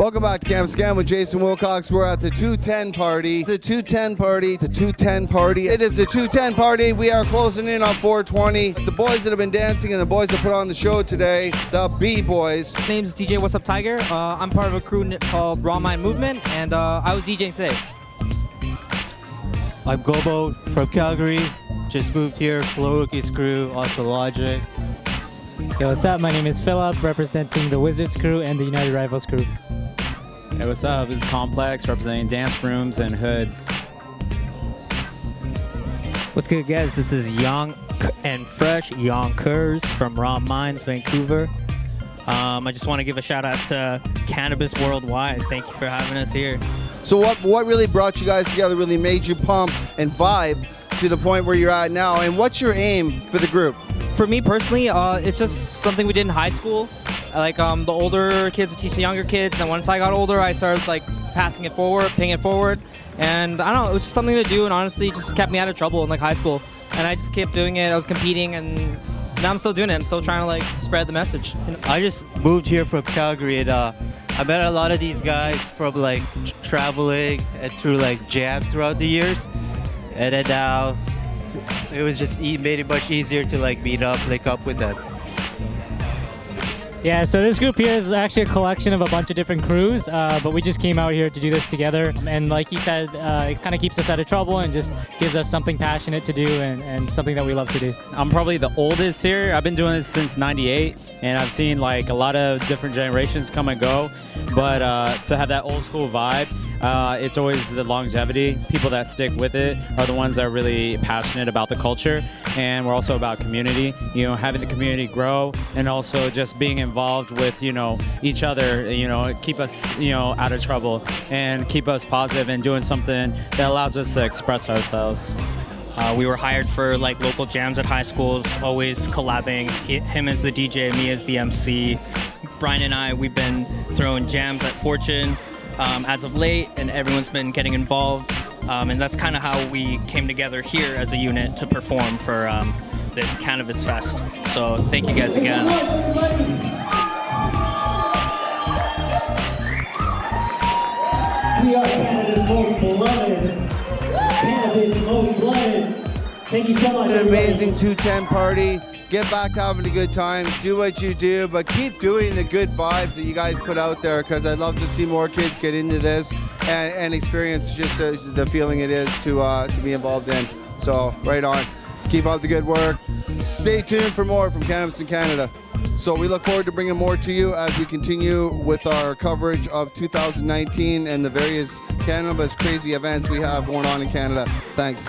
Welcome back to Cannabis Scam with Jason Wilcox. We're at the 210 party. The 210 party. The 210 party. It is the 210 party. We are closing in on 420. The boys that have been dancing and the boys that put on the show today, the B-Boys. My name's DJ What's Up Tiger. I'm part of a crew called Raw Mind Movement, and I was DJing today. I'm Gobo from Calgary. Just moved here. Flow Rookies crew, Ultra Logic. Yo, what's up? My name is Philip, representing the Wizards crew and the United Rivals crew. Hey, what's up? This is Complex, representing dance rooms and hoods. What's good, guys? This is Young and Fresh Yonkers from Raw Minds, Vancouver. I just want to give a shout out to Cannabis Worldwide. Thank you for having us here. So what really brought you guys together, really made you pump and vibe to the point where you're at now? And what's your aim for the group? For me personally, it's just something we did in high school. Like the older kids would teach the younger kids, and then once I got older, I started like passing it forward, paying it forward. And I don't know, it was just something to do, and honestly, it just kept me out of trouble in like high school. And I just kept doing it. I was competing, and now I'm still doing it. I'm still trying to like spread the message. You know? I just moved here from Calgary, and I met a lot of these guys from like traveling and through like jams throughout the years, and then now it was just made it much easier to like meet up, link up with them. Yeah, so this group here is actually a collection of a bunch of different crews, but we just came out here to do this together. And like he said, it kind of keeps us out of trouble and just gives us something passionate to do and something that we love to do. I'm probably the oldest here. I've been doing this since '98, and I've seen like a lot of different generations come and go. But to have that old school vibe, it's always the longevity. People that stick with it are the ones that are really passionate about the culture, and we're also about community. You know, having the community grow, and also just being involved with each other. Keep us out of trouble and keep us positive and doing something that allows us to express ourselves. We were hired for like local jams at high schools, always collabing. Him as the DJ, me as the MC. Brian and I, we've been throwing jams at Fortune as of late, and everyone's been getting involved. And that's kind of how we came together here as a unit to perform for this Cannabis Fest. So thank you guys again. We are Canada's most beloved. Cannabis most beloved. Thank you so much. An amazing 210 party. Get back to having a good time. Do what you do, but keep doing the good vibes that you guys put out there, because I'd love to see more kids get into this and experience just the feeling it is to be involved in. So right on. Keep up the good work. Stay tuned for more from Cannabis in Canada. So we look forward to bringing more to you as we continue with our coverage of 2019 and the various cannabis crazy events we have going on in Canada. Thanks.